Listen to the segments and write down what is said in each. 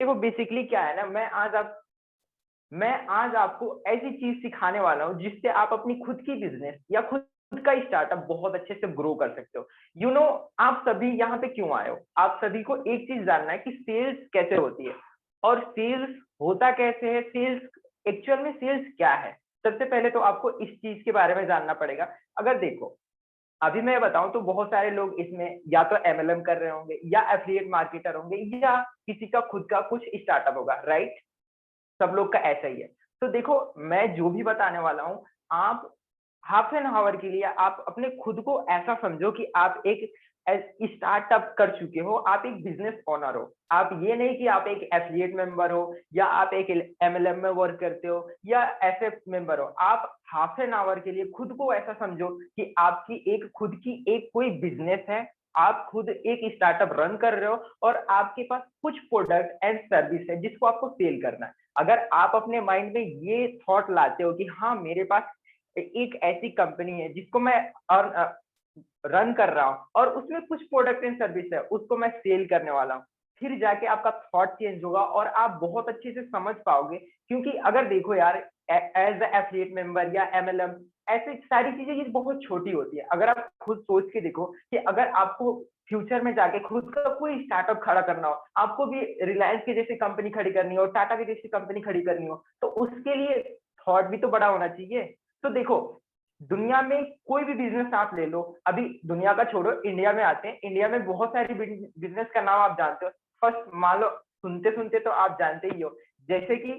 देखो बेसिकली क्या है ना, मैं आज आपको ऐसी चीज सिखाने वाला हूँ जिससे आप अपनी खुद की बिजनेस या खुद का स्टार्टअप बहुत अच्छे से ग्रो कर सकते हो। यू नो, आप सभी यहाँ पे क्यों आए हो? आप सभी को एक चीज जानना है कि सेल्स कैसे होती है और सेल्स होता कैसे है, सेल्स एक्चुअल में सेल्स क्या है। सबसे पहले तो आपको इस चीज के बारे में जानना पड़ेगा। अगर देखो, अभी मैं बताऊं तो बहुत सारे लोग इसमें या तो एमएलएम कर रहे होंगे या एफिलिएट मार्केटर होंगे या किसी का खुद का कुछ स्टार्टअप होगा, राइट? सब लोग का ऐसा ही है। तो देखो, मैं जो भी बताने वाला हूँ, आप हाफ एन आवर के लिए आप अपने खुद को ऐसा समझो कि आप एक स्टार्टअप कर चुके हो, आप एक बिजनेस ओनर हो। आप ये नहीं कि आप एक एफिलिएट मेंबर हो या आप एक एमएलएम में वर्क करते हो या एसएफ मेंबर हो। आप हाफ एन आवर के लिए खुद को ऐसा समझो कि आपकी एक खुद की एक कोई बिजनेस है, आप खुद एक स्टार्टअप रन कर रहे हो और आपके पास कुछ प्रोडक्ट एंड सर्विस है जिसको आपको सेल करना है। अगर आप अपने माइंड में ये थॉट लाते हो कि हाँ, मेरे पास एक ऐसी कंपनी है जिसको मैं रन कर रहा हूँ और उसमें कुछ प्रोडक्ट एंड सर्विस है, उसको मैं सेल करने वाला हूँ, फिर जाके आपका थॉट चेंज होगा और आप बहुत अच्छे से समझ पाओगे। क्योंकि अगर देखो यार, एज एफिलिएट मेंबर या एमएलएम, ऐसी सारी चीजें ये बहुत छोटी होती है। अगर आप खुद सोच के देखो कि अगर आपको फ्यूचर में जाके खुद का कोई स्टार्टअप खड़ा करना हो, आपको भी रिलायंस की जैसी कंपनी खड़ी करनी हो, टाटा की जैसी कंपनी खड़ी करनी हो, तो उसके लिए थॉट भी तो बड़ा होना चाहिए। तो देखो, दुनिया में कोई भी बिजनेस आप ले लो, अभी दुनिया का छोड़ो, इंडिया में आते हैं। इंडिया में बहुत सारी बिजनेस का नाम आप जानते हो। फर्स्ट मान लो, सुनते सुनते तो आप जानते ही हो, जैसे कि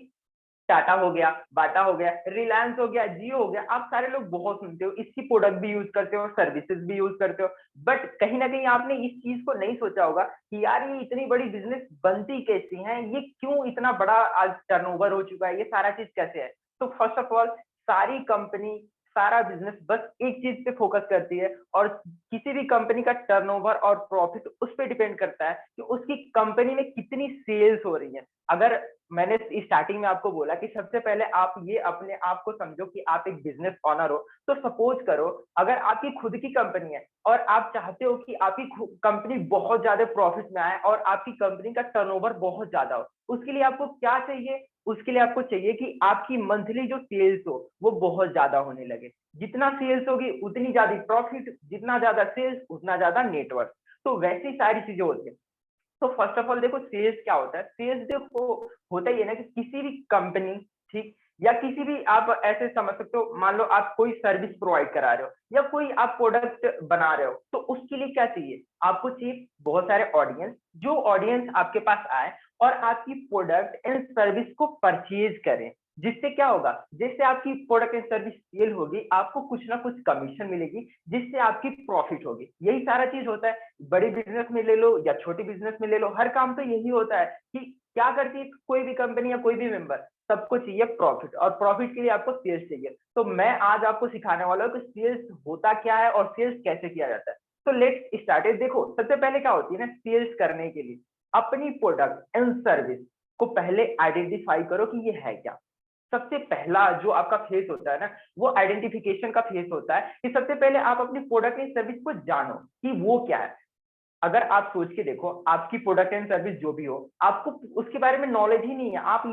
टाटा हो गया, बाटा हो गया, रिलायंस हो गया, जियो हो गया। आप सारे लोग बहुत सुनते हो, इसकी प्रोडक्ट भी यूज करते हो, सर्विसेज भी यूज करते हो। बट कहीं ना कहीं आपने इस चीज को नहीं सोचा होगा कि यार ये इतनी बड़ी बिजनेस बनती कैसी है, ये क्यों इतना बड़ा आज टर्नओवर हो चुका है, ये सारा चीज कैसे है। तो फर्स्ट ऑफ ऑल, सारी कंपनी, सारा बिजनेस बस एक चीज पे फोकस करती है और किसी भी कंपनी का टर्नओवर और प्रॉफिट उस पर डिपेंड करता है कि उसकी कंपनी में कितनी सेल्स हो रही है। अगर मैंने स्टार्टिंग में आपको बोला कि सबसे पहले आप ये अपने आप को समझो कि आप एक बिजनेस ओनर हो, तो सपोज करो अगर आपकी खुद की कंपनी है और आप चाहते हो कि आपकी कंपनी बहुत ज्यादा प्रॉफिट में आए और आपकी कंपनी का टर्नओवर बहुत ज्यादा हो, उसके लिए आपको क्या चाहिए? उसके लिए आपको चाहिए कि आपकी मंथली जो सेल्स हो वो बहुत ज्यादा होने लगे। जितना सेल्स होगी उतनी ज्यादा प्रॉफिट, जितना ज्यादा सेल्स उतना ज्यादा नेटवर्क। तो वैसी सारी चीजें होती है। तो फर्स्ट ऑफ ऑल देखो, सेल्स क्या होता है? सेल्स देखो, होता ही है ना कि किसी भी कंपनी, ठीक, या किसी भी, आप ऐसे समझ सकते हो, मान लो आप कोई सर्विस प्रोवाइड करा रहे हो या कोई आप प्रोडक्ट बना रहे हो, तो उसके लिए क्या चाहिए? आपको चाहिए बहुत सारे ऑडियंस, जो ऑडियंस आपके पास आए और आपकी प्रोडक्ट एंड सर्विस को परचेज करें। जिससे क्या होगा? जिससे आपकी प्रोडक्ट एंड सर्विस सेल होगी, आपको कुछ ना कुछ कमीशन मिलेगी, जिससे आपकी प्रॉफिट होगी। यही सारा चीज होता है। बड़ी बिजनेस में ले लो या छोटी बिजनेस में ले लो, हर काम तो यही होता है कि क्या करती है कोई भी कंपनी या कोई भी मेंबर, सबको चाहिए प्रॉफिट, और प्रॉफिट के लिए आपको सेल्स चाहिए। तो मैं आज आपको सिखाने वाला हूँ कि सेल्स होता क्या है और सेल्स कैसे किया जाता है। तो लेट्स स्टार्ट इट। देखो, सबसे पहले क्या होती है ना, सेल्स करने के लिए अपनी प्रोडक्ट एंड सर्विस को पहले आइडेंटिफाई करो कि ये है क्या। सबसे पहला जो आपका फेस होता है ना, वो आइडेंटिफिकेशन का फेस होता है कि सबसे पहले आप अपनी प्रोडक्ट एंड सर्विस को जानो कि वो क्या है। अगर आप सोच के देखो, आपकी प्रोडक्ट एंड सर्विस जो भी हो, आपको उसके बारे में नॉलेज ही नहीं है, आप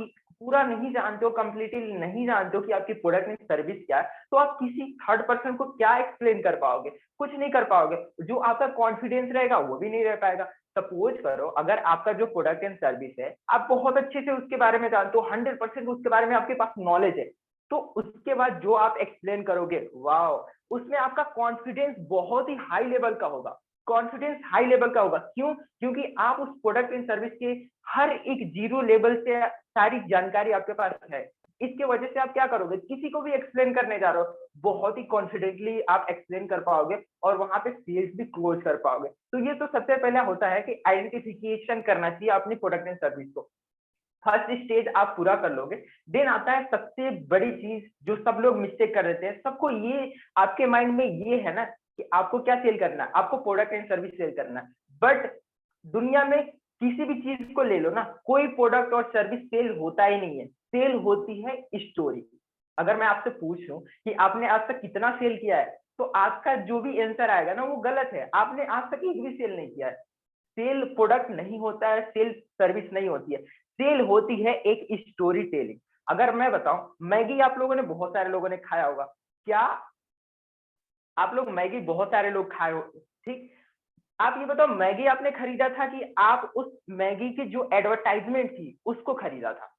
पूरा नहीं जानते हो, कंप्लीटली नहीं जानते हो कि आपकी प्रोडक्ट एंड सर्विस क्या है, तो आप किसी थर्ड पर्सन को क्या एक्सप्लेन कर पाओगे? कुछ नहीं कर पाओगे। जो आपका कॉन्फिडेंस रहेगा वो भी नहीं रह पाएगा। सपोज करो अगर आपका जो प्रोडक्ट एंड सर्विस है, आप बहुत अच्छे से उसके बारे में जानते हो, 100% उसके बारे में आपके पास नॉलेज है, तो उसके बाद जो आप एक्सप्लेन करोगे, वाह, उसमें आपका कॉन्फिडेंस बहुत ही हाई लेवल का होगा। कॉन्फिडेंस हाई लेवल का होगा, क्यों? क्योंकि आप उस प्रोडक्ट एंड सर्विस के हर एक जीरो लेवल से सारी जानकारी आपके पास है। इसके वजह से आप क्या करोगे? किसी को भी एक्सप्लेन करने जा रहे हो, बहुत ही कॉन्फिडेंटली आप एक्सप्लेन कर पाओगे और वहां पे सेल्स भी क्लोज कर पाओगे। तो ये तो सबसे पहले होता है कि आइडेंटिफिकेशन करना चाहिए अपनी प्रोडक्ट एंड सर्विस को। फर्स्ट स्टेज आप पूरा कर लोगे, देन आता है सबसे बड़ी चीज जो सब लोग मिस्टेक कर देते हैं। सबको ये, आपके माइंड में ये है ना कि आपको क्या सेल करना है, आपको प्रोडक्ट एंड सर्विस सेल करना है। बट दुनिया में किसी भी चीज को ले लो ना, कोई प्रोडक्ट और सर्विस सेल होता ही नहीं है, सेल होती है स्टोरी। अगर मैं आपसे पूछूं कि आपने आज तक कितना सेल किया है, तो आपका जो भी आंसर आएगा ना वो गलत है। आपने आज तक एक भी सेल नहीं किया है। सेल प्रोडक्ट नहीं होता है, सेल सर्विस नहीं होती है। सेल होती है एक स्टोरी टेलिंग। अगर मैं बताऊं, मैगी आप लोगों ने, बहुत सारे लोगों ने खाया होगा। क्या आप लोग मैगी बहुत सारे लोग खाए हो, ठीक? आप ये बताओ, मैगी आपने खरीदा था कि आप उस मैगी की जो एडवर्टाइजमेंट थी उसको खरीदा था?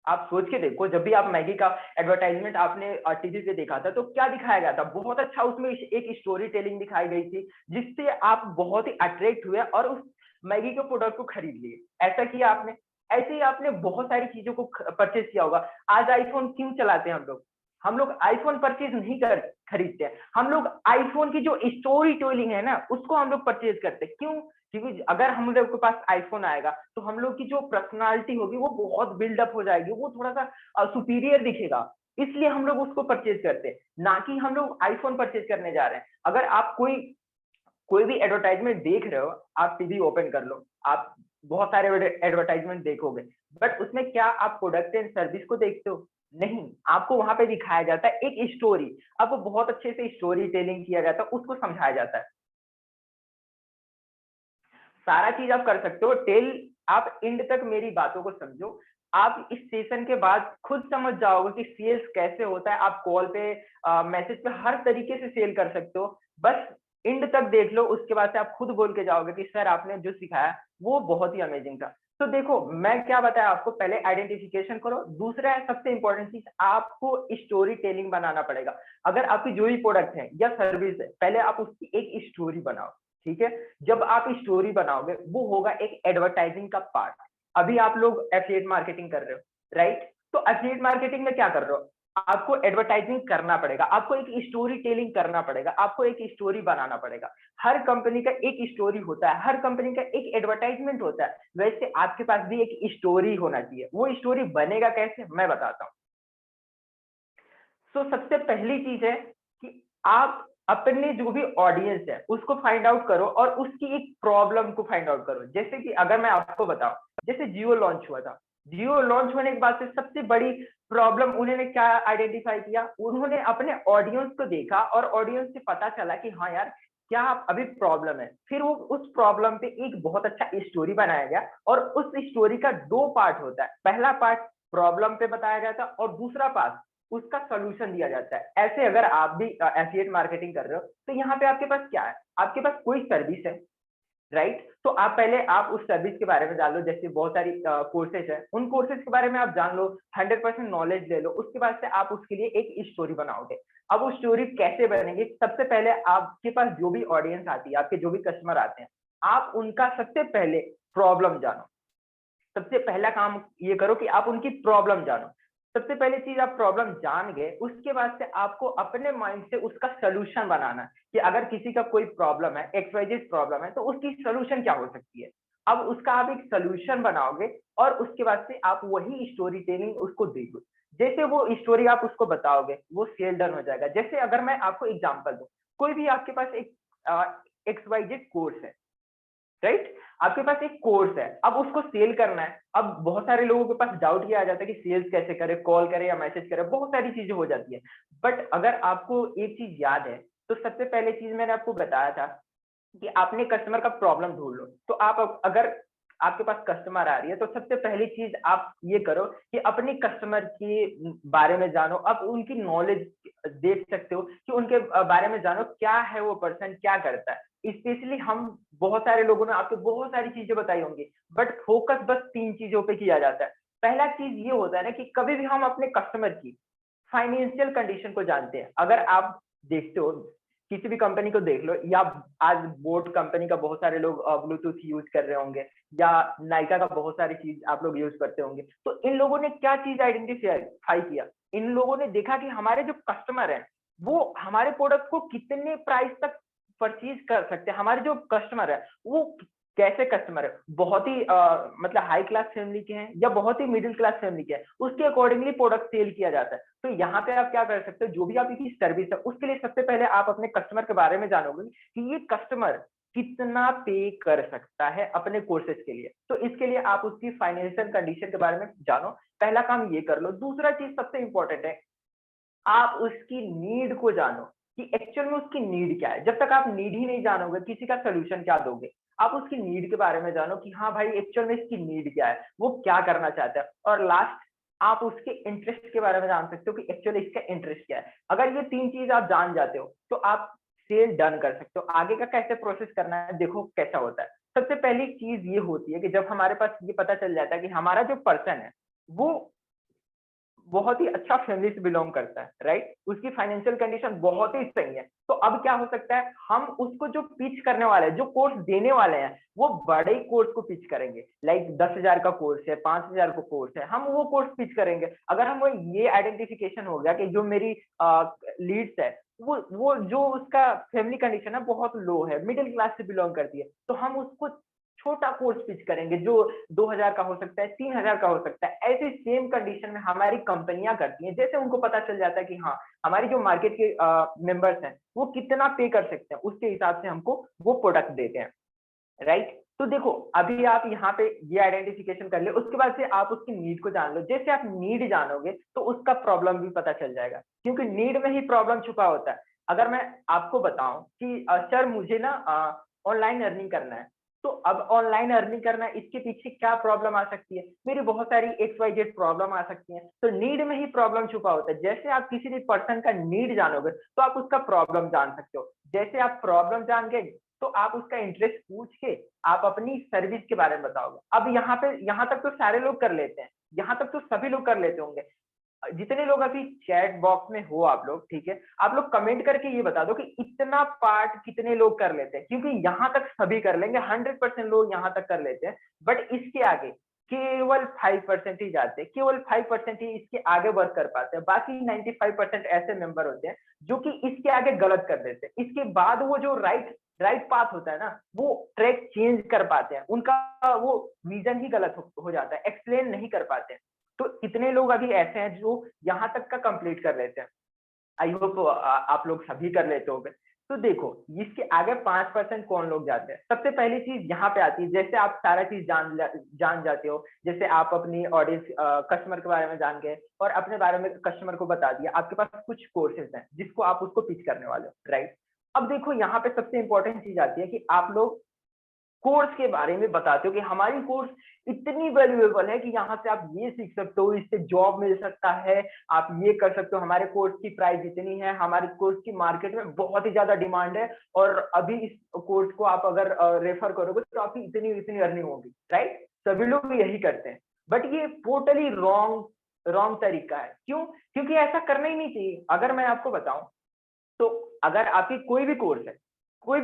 आप सोच के देखो, जब भी आप मैगी का एडवर्टाइजमेंट आपने टीवी पे देखा था तो क्या दिखाया गया था? बहुत अच्छा उसमें एक स्टोरी टेलिंग दिखाई गई थी, जिससे आप बहुत ही अट्रैक्ट हुए और उस मैगी के प्रोडक्ट को खरीद लिए। ऐसा किया आपने? ऐसे ही आपने बहुत सारी चीजों को परचेज किया होगा। आज आईफोन क्यों चलाते हैं हम लोग? हम लोग आईफोन परचेज नहीं कर खरीदते हैं, हम लोग आईफोन की जो स्टोरी टेलिंग है ना उसको हम लोग परचेज करते हैं। क्यों? क्योंकि अगर हम लोग के पास आईफोन आएगा तो हम लोग की जो पर्सनालिटी होगी वो बहुत बिल्डअप हो जाएगी, वो थोड़ा सा सुपीरियर दिखेगा, इसलिए हम लोग उसको परचेज करते हैं, ना कि हम लोग आईफोन परचेज करने जा रहे हैं। अगर आप कोई कोई भी एडवर्टाइजमेंट देख रहे हो, आप टीवी ओपन कर लो, आप बहुत सारे एडवर्टाइजमेंट देखोगे, बट उसमें क्या आप प्रोडक्ट एंड सर्विस को देखते हो? नहीं, आपको वहां पे दिखाया जाता है एक स्टोरी। आपको बहुत अच्छे से स्टोरी टेलिंग किया जाता है, उसको समझाया जाता है। सारा चीज आप कर सकते हो। टेल, आप एंड तक मेरी बातों को समझो। आप इस सेशन के बाद खुद समझ जाओगे कि सेल्स कैसे होता है। आप कॉल पे, मैसेज पे, हर तरीके से सेल कर सकते हो। बस एंड तक देख लो, उसके बाद से आप खुद बोल के जाओगे कि सर आपने जो सिखाया वो बहुत ही अमेजिंग था। तो देखो, मैं क्या बताया आपको, पहले आइडेंटिफिकेशन करो। दूसरा है सबसे इंपॉर्टेंट चीज, आपको स्टोरी टेलिंग बनाना पड़ेगा। अगर आपकी जो भी प्रोडक्ट है या सर्विस है, पहले आप उसकी एक स्टोरी बनाओ, ठीक है? जब आप स्टोरी बनाओगे वो होगा एक एडवर्टाइजिंग का पार्ट। अभी आप लोग एफिलिएट मार्केटिंग कर रहे हो, राइट? तो एफिलिएट मार्केटिंग में क्या कर रहे हो? आपको एडवर्टाइजिंग करना पड़ेगा, आपको एक स्टोरी टेलिंग करना पड़ेगा, आपको एक स्टोरी बनाना पड़ेगा। हर कंपनी का एक स्टोरी होता है, हर कंपनी का एक एडवर्टाइजमेंट होता है, वैसे आपके पास भी एक स्टोरी होना चाहिए। वो स्टोरी बनेगा कैसे, मैं बताता हूँ। तो सबसे पहली चीज है कि आप अपने जो भी ऑडियंस है उसको फाइंड आउट करो और उसकी एक प्रॉब्लम को फाइंड आउट करो। जैसे कि अगर मैं आपको बताऊं, जैसे जियो लॉन्च हुआ था, जियो लॉन्च होने के बाद से सबसे बड़ी प्रॉब्लम उन्होंने क्या आइडेंटिफाई किया? उन्होंने अपने ऑडियंस को देखा और ऑडियंस से पता चला कि हाँ यार, क्या अभी प्रॉब्लम है। फिर वो उस प्रॉब्लम पे एक बहुत अच्छा स्टोरी बनाया गया और उस स्टोरी का दो पार्ट होता है। पहला पार्ट प्रॉब्लम पे बताया गया था और दूसरा पार्ट उसका सॉल्यूशन दिया जाता है। ऐसे अगर आप भी एफिलिएट मार्केटिंग कर रहे हो तो यहाँ पे आपके पास क्या है? आपके पास कोई सर्विस है, राइट? तो आप पहले आप उस सर्विस के बारे में जान लो। जैसे बहुत सारी कोर्सेज है, उन कोर्सेज के बारे में आप जान लो, 100% नॉलेज ले लो। उसके बाद से आप उसके लिए एक स्टोरी बनाओगे। अब वो स्टोरी कैसे बनेगी? सबसे पहले आपके पास जो भी ऑडियंस आती है, आपके जो भी कस्टमर आते हैं, आप उनका सबसे पहले प्रॉब्लम जानो। सबसे पहला काम ये करो कि आप उनकी प्रॉब्लम जानो। सबसे पहली चीज, आप प्रॉब्लम जान गए, उसके बाद से आपको अपने माइंड से उसका सोल्यूशन बनाना है कि अगर किसी का कोई प्रॉब्लम है, एक्सवाइजेड प्रॉब्लम है, तो उसकी सोल्यूशन क्या हो सकती है। अब उसका आप एक सोल्यूशन बनाओगे और उसके बाद से आप वही स्टोरी टेलिंग उसको दोगे। जैसे वो स्टोरी आप उसको बताओगे, वो सेल डन हो जाएगा। जैसे अगर मैं आपको एग्जांपल दूं, कोई भी आपके पास एक एक्सवाइजेड कोर्स है, राइट? आपके पास एक कोर्स है, अब उसको सेल करना है। अब बहुत सारे लोगों के पास डाउट ये आ जाता है कि सेल्स कैसे करें, कॉल करें या मैसेज करें, बहुत सारी चीजें हो जाती है। बट अगर आपको एक चीज याद है तो सबसे पहले चीज मैंने आपको बताया था कि आपने कस्टमर का प्रॉब्लम ढूंढ लो। तो आप अगर आपके पास कस्टमर आ रही है तो सबसे पहली चीज आप ये करो कि अपने कस्टमर के बारे में जानो। आप उनकी नॉलेज देख सकते हो कि उनके बारे में जानो, क्या है वो पर्सन, क्या करता है। स्पेशली हम, बहुत सारे लोगों ने आपको बहुत सारी चीजें बताई होंगी, बट फोकस बस 3 चीजों पे किया जाता है। पहला चीज ये होता है ना कि कभी भी हम अपने कस्टमर की फाइनेंशियल कंडीशन को जानते हैं। अगर आप देखते हो, किसी भी कंपनी को देख लो, या आज बोट कंपनी का बहुत सारे लोग ब्लूटूथ यूज कर रहे होंगे, या नाइका का बहुत सारी चीज आप लोग यूज करते होंगे। तो इन लोगों ने क्या चीज आइडेंटिफाई किया? इन लोगों ने देखा कि हमारे जो कस्टमर हैं वो हमारे प्रोडक्ट को कितने प्राइस तक परचेज कर सकते हैं। हमारे जो कस्टमर है वो कैसे कस्टमर है, बहुत ही मतलब हाई क्लास फैमिली के हैं या बहुत ही मिडिल क्लास फैमिली के हैं, उसके अकॉर्डिंगली प्रोडक्ट सेल किया जाता है। तो यहाँ पे आप क्या कर सकते हो, जो भी आपकी सर्विस है उसके लिए सबसे पहले आप अपने कस्टमर के बारे में जानोगे कि ये कस्टमर कितना पे कर सकता है अपने कोर्सेज के लिए। तो इसके लिए आप उसकी फाइनेंशियल कंडीशन के बारे में जानो। पहला काम ये कर लो। दूसरा चीज सबसे इंपॉर्टेंट है, आप उसकी नीड को जानो कि एक्चुअल में उसकी नीड क्या है। जब तक आप नीड ही नहीं जानोगे, किसी का सोल्यूशन क्या दोगे? आप उसकी नीड के बारे में जानो कि हाँ भाई एक्चुअल में इसकी नीड क्या है, वो क्या करना चाहता है। और लास्ट आप उसके इंटरेस्ट के बारे में जान सकते हो कि एक्चुअली इसका इंटरेस्ट क्या है। अगर ये 3 चीज आप जान जाते हो तो आप सेल डन कर सकते हो। आगे का कैसे प्रोसेस करना है देखो कैसा होता है। सबसे पहली चीज ये होती है कि जब हमारे पास ये पता चल जाता है कि हमारा जो पर्सन है वो बहुत ही अच्छा फैमिली से बिलोंग करता है, राइट, उसकी फाइनेंशियल कंडीशन बहुत ही सही है, तो अब क्या हो सकता है, हम उसको जो पिच करने वाले हैं, जो कोर्स देने वाले हैं, वो बड़े कोर्स को पिच करेंगे। लाइक 10,000 का कोर्स है, 5,000 का कोर्स है, हम वो कोर्स पिच करेंगे। अगर हम ये आइडेंटिफिकेशन हो गया कि जो मेरी लीड्स है वो जो उसका फैमिली कंडीशन है बहुत लो है, मिडिल क्लास से बिलोंग करती है, तो हम उसको छोटा कोर्स पिच करेंगे जो 2,000 का हो सकता है, 3,000 का हो सकता है। ऐसी सेम कंडीशन में हमारी कंपनियां करती हैं। जैसे उनको पता चल जाता है कि हाँ हमारी जो मार्केट के मेंबर्स हैं वो कितना पे कर सकते हैं, उसके हिसाब से हमको वो प्रोडक्ट देते हैं, राइट। तो देखो अभी आप यहाँ पे ये आइडेंटिफिकेशन कर ले, उसके बाद से आप उसकी नीड को जान लो। जैसे आप नीड जानोगे तो उसका प्रॉब्लम भी पता चल जाएगा, क्योंकि नीड में ही प्रॉब्लम छुपा होता है। अगर मैं आपको बताऊं कि सर मुझे ना ऑनलाइन अर्निंग करना है, तो अब ऑनलाइन अर्निंग करना है, इसके पीछे क्या प्रॉब्लम आ सकती है, मेरी बहुत सारी XYZ प्रॉब्लम आ सकती है। तो नीड में ही प्रॉब्लम छुपा होता है। जैसे आप किसी भी पर्सन का नीड जानोगे तो आप उसका प्रॉब्लम जान सकते हो। जैसे आप प्रॉब्लम जान गए तो आप उसका इंटरेस्ट पूछ के आप अपनी सर्विस के बारे में बताओगे। अब यहाँ तक तो सारे लोग कर लेते हैं, यहाँ तक तो सभी लोग कर लेते होंगे। जितने लोग अभी चैट बॉक्स में हो आप लोग, ठीक है, आप लोग कमेंट करके ये बता दो कि इतना पार्ट कितने लोग कर लेते हैं, क्योंकि यहाँ तक सभी कर लेंगे, 100% लोग यहाँ तक कर लेते हैं। बट इसके आगे केवल 5% ही जाते हैं, केवल 5% ही इसके आगे वर्क कर पाते हैं। बाकी 95% ऐसे मेंबर होते हैं जो कि इसके आगे गलत कर देते हैं। इसके बाद वो जो राइट पाथ होता है ना, वो ट्रैक चेंज कर पाते हैं, उनका वो विजन ही गलत हो जाता है, एक्सप्लेन नहीं कर पाते हैं। तो कितने लोग अभी ऐसे हैं जो यहाँ तक का कंप्लीट कर लेते हैं। आई होप आप लोग सभी कर लेते होंगे। तो देखो इसके आगे 5% कौन लोग जाते हैं। सबसे पहली चीज यहाँ पे आती है, जैसे आप सारा चीज जान जाते हो, जैसे आप अपनी ऑडियंस कस्टमर के बारे में जान गए और अपने बारे में कस्टमर को बता दिया, आपके पास कुछ कोर्सेज हैं जिसको आप उसको पिच करने वाले हो, राइट। अब देखो यहाँ पे सबसे इंपॉर्टेंट चीज आती है कि आप लोग कोर्स के बारे में बताते हो कि हमारी कोर्स इतनी वैल्यूएबल है कि यहाँ से आप ये सीख सकते हो, इससे जॉब मिल सकता है, आप ये कर सकते हो, हमारे कोर्स की प्राइस इतनी है, हमारे कोर्स की मार्केट में बहुत ही ज्यादा डिमांड है, और अभी इस कोर्स को आप अगर रेफर करोगे तो आपकी इतनी इतनी अर्निंग होगी, राइट। सभी लोग यही करते हैं, बट ये टोटली रॉन्ग तरीका है। क्यों? क्योंकि ऐसा करना ही नहीं चाहिए। अगर मैं आपको बताऊं तो अगर आपकी कोई भी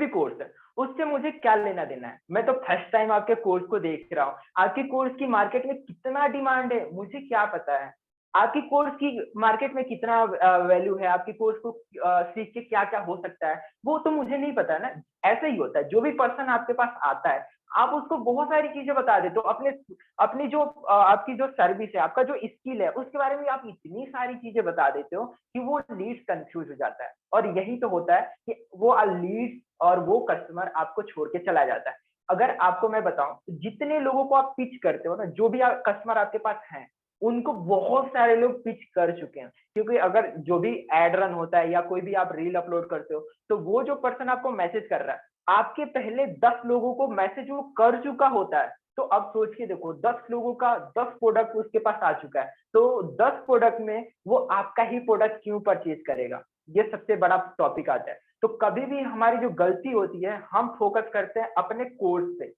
कोर्स है, उससे मुझे क्या लेना देना है। मैं तो फर्स्ट टाइम आपके कोर्स को देख रहा हूँ, आपकी कोर्स की मार्केट में कितना डिमांड है मुझे क्या पता है, आपकी कोर्स की मार्केट में कितना वैल्यू है, आपकी कोर्स को सीख के क्या क्या हो सकता है, वो तो मुझे नहीं पता है ना। ऐसे ही होता है, जो भी पर्सन आपके पास आता है आप उसको बहुत सारी चीजें बता देते हो, अपने अपनी जो आपकी जो सर्विस है, आपका जो स्किल है, उसके बारे में आप इतनी सारी चीजें बता देते हो कि वो लीड कंफ्यूज हो जाता है। और यही तो होता है कि वो लीड और वो कस्टमर आपको छोड़ के चला जाता है। अगर आपको मैं बताऊं तो जितने लोगों को आप पिच करते हो ना, जो भी कस्टमर आपके पास हैं, उनको बहुत सारे लोग पिच कर चुके हैं। क्योंकि अगर जो भी एड रन होता है या कोई भी आप रील अपलोड करते हो, तो वो जो पर्सन आपको मैसेज कर रहा है, आपके पहले 10 लोगों को मैसेज वो कर चुका होता है। तो अब सोच के देखो, 10 लोगों का 10 प्रोडक्ट उसके पास आ चुका है, तो 10 प्रोडक्ट में वो आपका ही प्रोडक्ट क्यों परचेज करेगा। ये सबसे बड़ा टॉपिक आता है। तो कभी भी हमारी जो गलती होती है, हम फोकस करते हैं अपने कोर्स पे,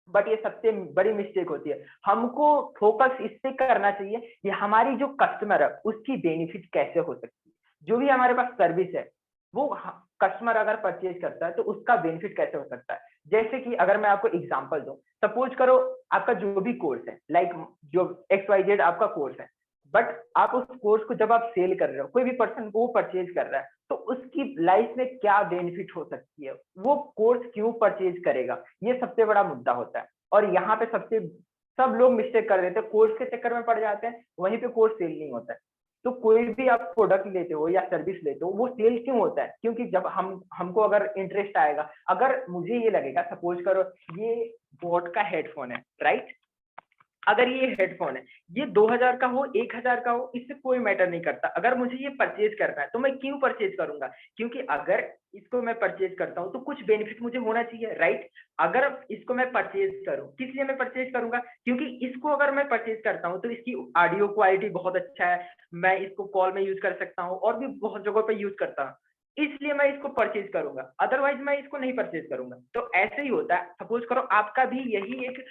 बट ये सबसे बड़ी मिस्टेक होती है। हमको फोकस इस पे करना चाहिए कि हमारी जो कस्टमर है उसकी बेनिफिट कैसे हो सकती है। जो भी हमारे पास सर्विस है वो कस्टमर अगर परचेज करता है तो उसका बेनिफिट कैसे हो सकता है। जैसे कि अगर मैं आपको एग्जांपल दूं, सपोज करो आपका जो भी कोर्स है, लाइक जो XYZ आपका कोर्स है, बट आप उस कोर्स को जब आप सेल कर रहे हो, कोई भी पर्सन वो परचेज कर रहा है, तो उसकी लाइफ में क्या बेनिफिट हो सकती है, वो कोर्स क्यों परचेज करेगा, ये सबसे बड़ा मुद्दा होता है। और यहाँ पे सब लोग मिस्टेक कर देते हैं, कोर्स के चक्कर में पड़ जाते हैं, वहीं पे कोर्स सेल नहीं होता है। तो कोई भी आप प्रोडक्ट लेते हो या सर्विस लेते हो, वो सेल क्यों होता है? क्योंकि जब हमको अगर इंटरेस्ट आएगा, अगर मुझे ये लगेगा, सपोज करो ये बोट का हेडफोन है, राइट, अगर ये हेडफोन है, ये 2000 का हो, 1000 का हो, इससे कोई मैटर नहीं करता। अगर मुझे ये परचेज करना है तो मैं क्यों परचेज करूंगा? क्योंकि अगर इसको मैं परचेज करता हूँ तो कुछ बेनिफिट मुझे होना चाहिए, राइट? अगर इसको मैं परचेज करूँ, किस लिए मैं परचेज करूंगा? क्योंकि इसको अगर मैं परचेज करता हूँ तो इसकी ऑडियो क्वालिटी बहुत अच्छा है, मैं इसको कॉल में यूज कर सकता हूँ और भी बहुत जगहों पर यूज करता हूँ, इसलिए मैं इसको परचेज करूंगा, अदरवाइज मैं इसको नहीं परचेज करूंगा। तो ऐसे ही होता है। सपोज करो आपका भी यही एक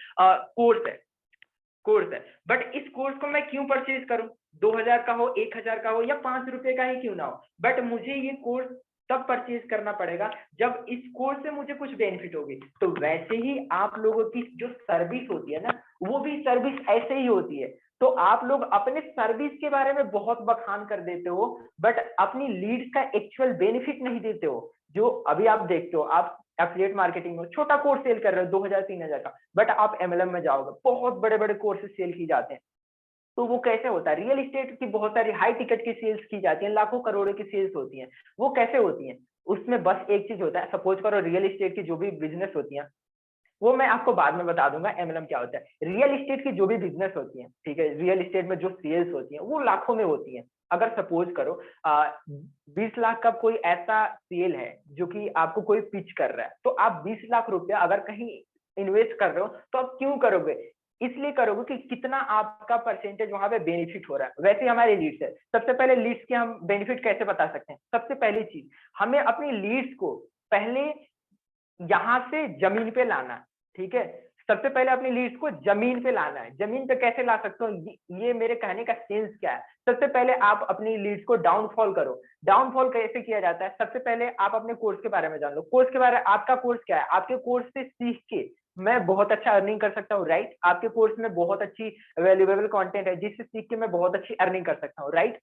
कोर्स है, बट इस कोर्स को मैं क्यों परचेज करूं? 2000 का हो, 1000 का हो या 5 रुपए का ही क्यों ना हो, बट मुझे ये कोर्स तब परचेज करना पड़ेगा जब इस कोर्स से मुझे कुछ बेनिफिट होगी। तो वैसे ही आप लोगों की जो सर्विस होती है ना, वो भी सर्विस ऐसे ही होती है। तो आप लोग अपने सर्विस के बारे में बहुत बखान कर देते हो, बट अपनी लीड्स का एक्चुअल बेनिफिट नहीं देते हो। जो अभी आप देखते हो, आप एफिलिएट मार्केटिंग में छोटा कोर्स सेल कर रहे हो 2000-3000 का, बट आप एमएलएम में जाओगे, बहुत बड़े बड़े कोर्सेज सेल की जाते हैं। तो वो कैसे होता है? रियल एस्टेट की बहुत सारी हाई टिकट की सेल्स की जाती है, लाखों करोड़ों की सेल्स होती हैं। वो कैसे होती हैं? उसमें बस एक चीज होता है, सपोज करो रियल एस्टेट की जो भी बिजनेस होती है, वो मैं आपको बाद में बता दूंगा एमएलएम क्या होता है। रियल एस्टेट की जो भी बिजनेस होती है, ठीक है, रियल एस्टेट में जो सेल्स होती है वो लाखों में होती है। अगर सपोज करो 20 लाख का कोई ऐसा सेल है जो कि आपको कोई पिच कर रहा है, तो आप 20 लाख रुपया अगर कहीं इन्वेस्ट कर रहे हो तो आप क्यों करोगे? इसलिए करोगे कि कितना आपका परसेंटेज वहां पे बेनिफिट हो रहा है। वैसे हमारे लीड्स है, सबसे पहले लीड्स के हम बेनिफिट कैसे बता सकते हैं? सबसे पहली चीज, हमें अपनी लीड्स को पहले यहाँ से जमीन पे लाना है, ठीक है? सबसे पहले अपनी लीड्स को जमीन पे लाना है। जमीन पे कैसे ला सकते हो, ये मेरे कहने का सेंस क्या है? सबसे पहले आप अपनी लीड्स को डाउनफॉल करो। डाउनफॉल कैसे किया जाता है? सबसे पहले आप अपने कोर्स के बारे में जान लो। कोर्स के बारे में, आपका कोर्स क्या है? आपके कोर्स से सीख के मैं बहुत अच्छा अर्निंग कर सकता हूँ, राइट? आपके कोर्स में बहुत अच्छी वैल्यूएबल कंटेंट है जिससे सीख के मैं बहुत अच्छी अर्निंग कर सकता हूँ, राइट?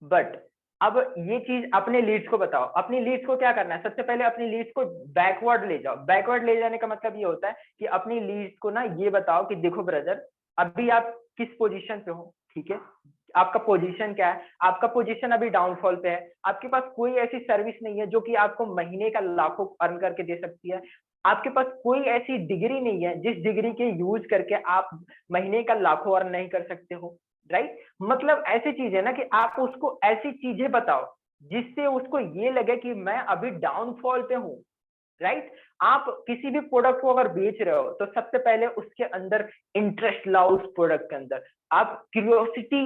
बट अब ये चीज अपने लीड्स को बताओ। अपनी लीड्स को क्या करना है? सबसे पहले अपनी लीड्स को बैकवर्ड ले जाओ। बैकवर्ड ले जाने का मतलब ये होता है कि अपनी लीड्स को ना ये बताओ कि देखो ब्रदर, अभी आप किस पोजीशन पे हो, ठीक है? आपका पोजीशन क्या है? आपका पोजीशन अभी डाउनफॉल पे है। आपके पास कोई ऐसी सर्विस नहीं है जो कि आपको महीने का लाखों अर्न करके दे सकती है। आपके पास कोई ऐसी डिग्री नहीं है जिस डिग्री के यूज करके आप महीने का लाखों अर्न नहीं कर सकते हो, राइट? मतलब ऐसी चीज है ना कि आप उसको ऐसी चीजें बताओ जिससे उसको ये लगे कि मैं अभी डाउनफॉल पे हूँ, राइट? आप किसी भी प्रोडक्ट को अगर बेच रहे हो तो सबसे पहले उसके अंदर इंटरेस्ट लाओ। उस प्रोडक्ट के अंदर आप क्यूरियोसिटी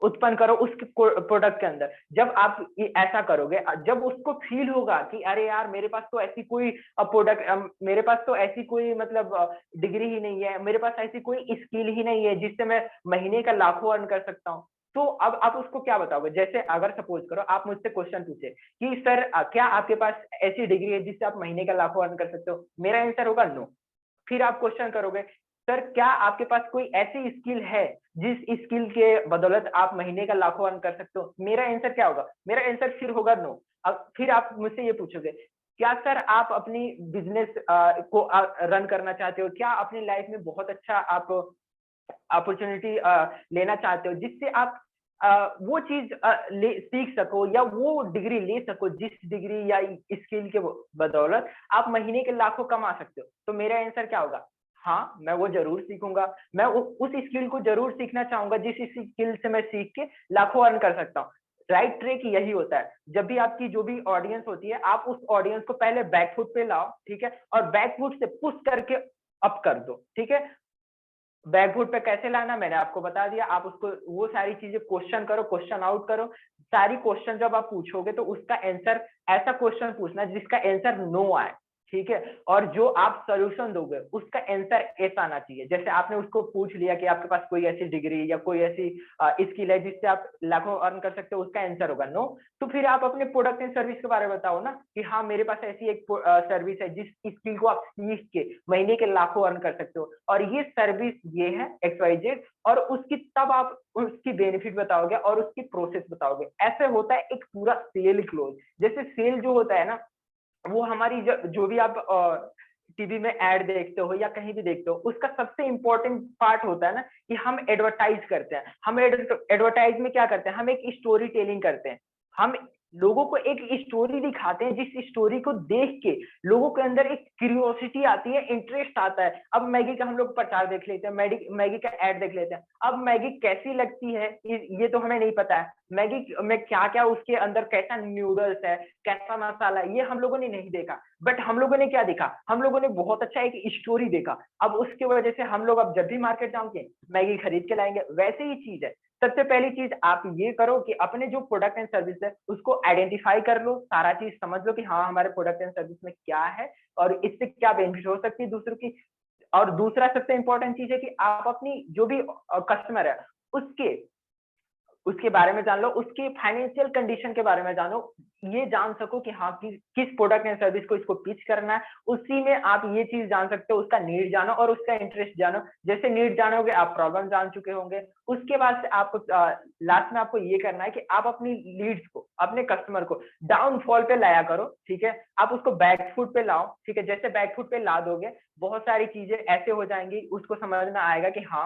उत्पन्न करो उस प्रोडक्ट के अंदर। जब आप ऐसा करोगे, जब उसको फील होगा कि अरे यार मेरे पास तो ऐसी कोई प्रोडक्ट, मेरे पास तो ऐसी कोई मतलब डिग्री ही नहीं है, मेरे पास ऐसी कोई स्किल ही नहीं है जिससे मैं महीने का लाखों अर्न कर सकता हूँ, तो अब आप उसको क्या बताओगे? जैसे अगर सपोज करो आप मुझसे क्वेश्चन पूछे कि सर क्या आपके पास ऐसी डिग्री है जिससे आप महीने का लाखों अर्न कर सकते हो? मेरा आंसर होगा नो। फिर आप क्वेश्चन करोगे, सर क्या आपके पास कोई ऐसी स्किल है जिस स्किल के बदौलत आप महीने का लाखों अर्न कर सकते हो? मेरा आंसर क्या होगा? मेरा आंसर फिर होगा नो। अब फिर आप मुझसे ये पूछोगे, क्या सर आप अपनी बिजनेस को रन करना चाहते हो? क्या अपनी लाइफ में बहुत अच्छा आप अपॉर्चुनिटी लेना चाहते हो जिससे आप वो चीज सीख सको या वो डिग्री ले सको जिस डिग्री या स्किल के बदौलत आप महीने के लाखों कमा सकते हो? तो मेरा आंसर क्या होगा? हाँ, मैं वो जरूर सीखूंगा। मैं उस स्किल को जरूर सीखना चाहूंगा जिस स्किल से मैं सीख के लाखों अर्न कर सकता हूँ। राइट ट्रैक यही होता है। जब भी आपकी जो भी ऑडियंस होती है, आप उस ऑडियंस को पहले बैकफुट पे लाओ, ठीक है, और बैकफुट से पुश करके अप कर दो, ठीक है? बैकफुट पे कैसे लाना मैंने आपको बता दिया। आप उसको वो सारी चीजें क्वेश्चन करो, क्वेश्चन आउट करो। सारी क्वेश्चन जब आप पूछोगे तो उसका आंसर, ऐसा क्वेश्चन पूछना जिसका आंसर नो आए, ठीक है? और जो आप सोल्यूशन दोगे उसका आंसर एस आना चाहिए। जैसे आपने उसको पूछ लिया कि आपके पास कोई ऐसी डिग्री या कोई ऐसी स्किल है जिससे आप लाखों अर्न कर सकते हो, उसका आंसर होगा नो। तो फिर आप अपने प्रोडक्ट एंड सर्विस के बारे में बताओ ना कि हाँ मेरे पास ऐसी एक सर्विस है जिस स्किल को आप सीख के महीने के लाखों अर्न कर सकते हो, और ये सर्विस ये है XYZ, और उसकी तब आप उसकी बेनिफिट बताओगे और उसकी प्रोसेस बताओगे। ऐसे होता है एक पूरा सेल क्लोज। जैसे सेल जो होता है ना, वो हमारी जो भी आप टीवी में एड देखते हो या कहीं भी देखते हो, उसका सबसे इंपॉर्टेंट पार्ट होता है ना कि हम एडवर्टाइज करते हैं। हम एडवर्टाइज में क्या करते हैं? हम एक स्टोरी टेलिंग करते हैं। हम लोगों को एक स्टोरी दिखाते हैं, जिस स्टोरी को देख के लोगों के अंदर एक क्यूरियोसिटी आती है, इंटरेस्ट आता है। अब मैगी का हम लोग प्रचार देख लेते हैं, मैगी का एड देख लेते हैं। अब मैगी कैसी लगती है ये तो हमें नहीं पता है। मैगी में क्या क्या उसके अंदर कैसा नूडल्स है, कैसा मसाला है, ये हम लोगों ने नहीं देखा। बट हम लोगों ने क्या देखा, हम लोगों ने बहुत अच्छा एक स्टोरी देखा। अब उसकी वजह से हम लोग अब जब भी मार्केट जाएंगे मैगी खरीद के लाएंगे। वैसे ही चीज है। सबसे पहली चीज आप ये करो कि अपने जो प्रोडक्ट एंड सर्विस है उसको आइडेंटिफाई कर लो, सारा चीज समझ लो कि हाँ हमारे प्रोडक्ट एंड सर्विस में क्या है और इससे क्या बेनिफिट हो सकती है दूसरों की। और दूसरा सबसे इंपॉर्टेंट चीज है कि आप अपनी जो भी कस्टमर है उसके उसके बारे में जान लो, उसकी फाइनेंशियल कंडीशन के बारे में जानो। ये जान सको कि हाँ किस प्रोडक्ट एंड सर्विस को इसको पिच करना है। उसी में आप ये चीज जान सकते हो, उसका नीड जानो और उसका इंटरेस्ट जानो। जैसे नीड जानोगे आप प्रॉब्लम जान चुके होंगे। उसके बाद से आपको लास्ट में आपको ये करना है कि आप अपनी लीड्स को, अपने कस्टमर को डाउनफॉल पे लाया करो। ठीक है, आप उसको बैकफुट पे लाओ। ठीक है, जैसे बैकफुट पे ला दोगे बहुत सारी चीजें ऐसे हो जाएंगी, उसको समझ में आएगा कि हाँ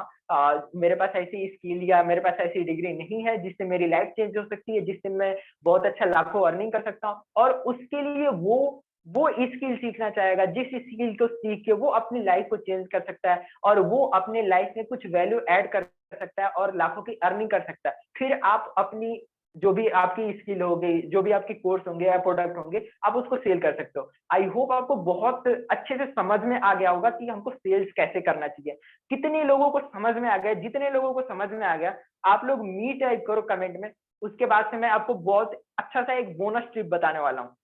मेरे पास ऐसी स्किल या मेरे पास ऐसी डिग्री नहीं है जिससे मेरी लाइफ चेंज हो सकती है, जिससे मैं बहुत अच्छा लाखों अर्निंग कर सकता हूँ। और उसके लिए वो स्किल सीखना चाहेगा, जिस स्किल को सीख के वो अपनी लाइफ को चेंज कर सकता है और वो अपने लाइफ में कुछ वैल्यू ऐड कर सकता है और लाखों की अर्निंग कर सकता है। फिर आप अपनी जो भी आपकी स्किल होगी, जो भी आपकी कोर्स होंगे या प्रोडक्ट होंगे, आप उसको सेल कर सकते हो। आई होप आपको बहुत अच्छे से समझ में आ गया होगा कि हमको सेल्स कैसे करना चाहिए। कितने लोगों को समझ में आ गया? जितने लोगों को समझ में आ गया आप लोग मी टाइप करो कमेंट में। उसके बाद से मैं आपको बहुत अच्छा सा एक बोनस ट्रिप बताने वाला हूँ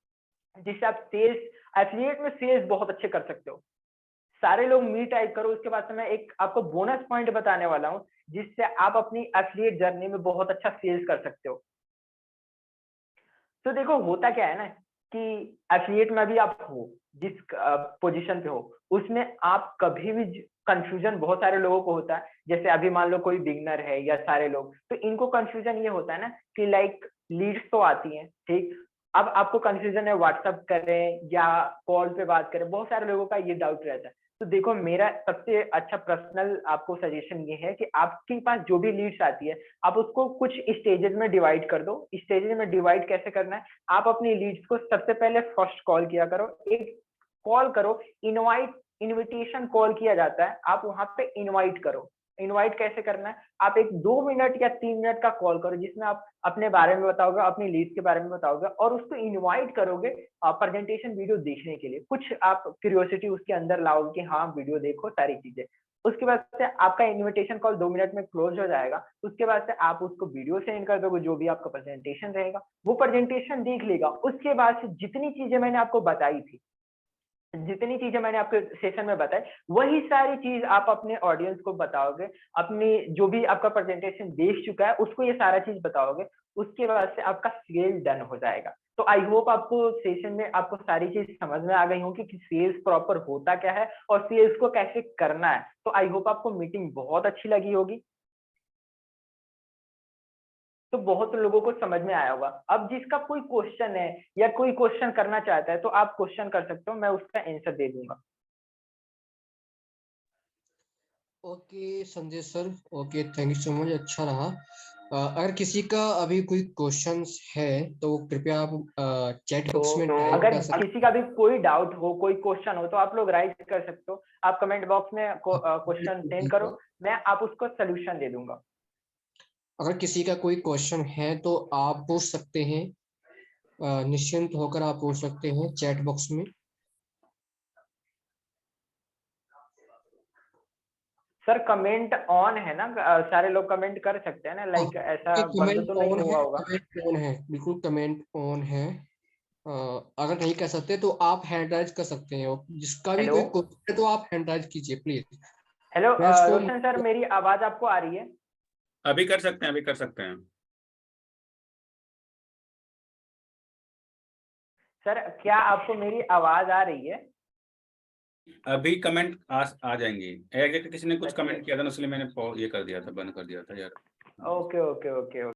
जिससे आप सेल्स, एफिलिएट में सेल्स बहुत अच्छे कर सकते हो। सारे लोग मी टाइप करो। उसके बाद से मैं एक आपको बोनस पॉइंट बताने वाला हूँ जिससे आप अपनी एफिलिएट जर्नी में बहुत अच्छा सेल्स कर सकते हो। तो देखो होता क्या है ना कि एफिलिएट में भी आप हो जिस पोजीशन पे हो उसमें आप कभी भी कंफ्यूजन बहुत सारे लोगों को होता है। जैसे अभी मान लो कोई बिगनर है या सारे लोग, तो इनको कंफ्यूजन ये होता है ना कि लाइक लीड्स तो आती हैं, ठीक। अब आपको कंफ्यूजन है व्हाट्सअप करें या कॉल पे बात करें, बहुत सारे लोगों का ये डाउट रहता है। तो देखो मेरा सबसे अच्छा पर्सनल आपको सजेशन ये है कि आपके पास जो भी लीड्स आती है आप उसको कुछ स्टेजेस में डिवाइड कर दो। स्टेजेस में डिवाइड कैसे करना है, आप अपनी लीड्स को सबसे पहले फर्स्ट कॉल किया करो। एक कॉल करो, इनविटेशन कॉल किया जाता है, आप वहां पे इनवाइट करो। इनवाइट कैसे करना है, आप एक 2 मिनट या 3 मिनट का कॉल करो जिसमें आप अपने बारे में बताओगे, अपनी लीड के बारे में बताओगे और उसको इनवाइट करोगे प्रेजेंटेशन वीडियो देखने के लिए। कुछ आप क्यूरियोसिटी उसके अंदर लाओगे कि हाँ वीडियो देखो सारी चीजें। उसके बाद से आपका इनविटेशन कॉल 2 मिनट में क्लोज हो जाएगा। उसके बाद से आप उसको वीडियो सेंड कर दोगे, जो भी आपका प्रेजेंटेशन रहेगा वो प्रेजेंटेशन देख लेगा। उसके बाद से जितनी चीजें मैंने आपको बताई थी, जितनी चीजें मैंने आपके सेशन में बताई, वही सारी चीज आप अपने ऑडियंस को बताओगे। अपनी जो भी आपका प्रेजेंटेशन देख चुका है उसको ये सारा चीज बताओगे। उसके बाद से आपका सेल डन हो जाएगा। तो आई होप आपको सेशन में आपको सारी चीज समझ में आ गई होगी कि सेल्स प्रॉपर होता क्या है और सेल्स को कैसे करना है। तो आई होप आपको मीटिंग बहुत अच्छी लगी होगी। तो बहुत लोगों को समझ में आया होगा। अब जिसका कोई क्वेश्चन है या कोई क्वेश्चन करना चाहता है तो आप क्वेश्चन कर सकते हो, मैं उसका आंसर दे दूंगा। Okay Sanjay sir, okay thank you so much, अच्छा रहा। अगर किसी का अभी कोई क्वेश्चंस है तो वो कृपया आप चैट तो बॉक्स में टाइप अगर कर सकते किसी का भी कोई डाउट हो, कोई क्वेश्चन हो तो आप लोग राइट कर सकते हो। आप कमेंट बॉक्स में क्वेश्चन सेंड हैं। करो, मैं आप उसको सोल्यूशन दे दूंगा। अगर किसी का कोई क्वेश्चन है तो आप पूछ सकते हैं, निश्चिंत होकर आप पूछ सकते हैं चैट बॉक्स में। सर कमेंट ऑन है ना? सारे लोग कमेंट कर सकते हैं ना, हाँ, लाइक ऐसा बंद कमेंट तो नहीं ऑन है, हुआ होगा। कमेंट ऑन है, बिल्कुल कमेंट ऑन है। अगर नहीं कर सकते तो आप हैंड राइज कर सकते हैं, और जिसका भी हेलो, कोई क्वेश्चन है तो आप हैंड राइज कीजिए प्लीज। हेलो मैं उसको रोशन सर, मेरी आवाज आपको आ रही है? अभी कर सकते हैं, अभी कर सकते हैं। सर क्या आपको मेरी आवाज आ रही है? अभी कमेंट आ जाएंगे। किसी ने कुछ कमेंट किया था ना, इसलिए मैंने ये कर दिया था, बंद कर दिया था यार। Okay okay okay.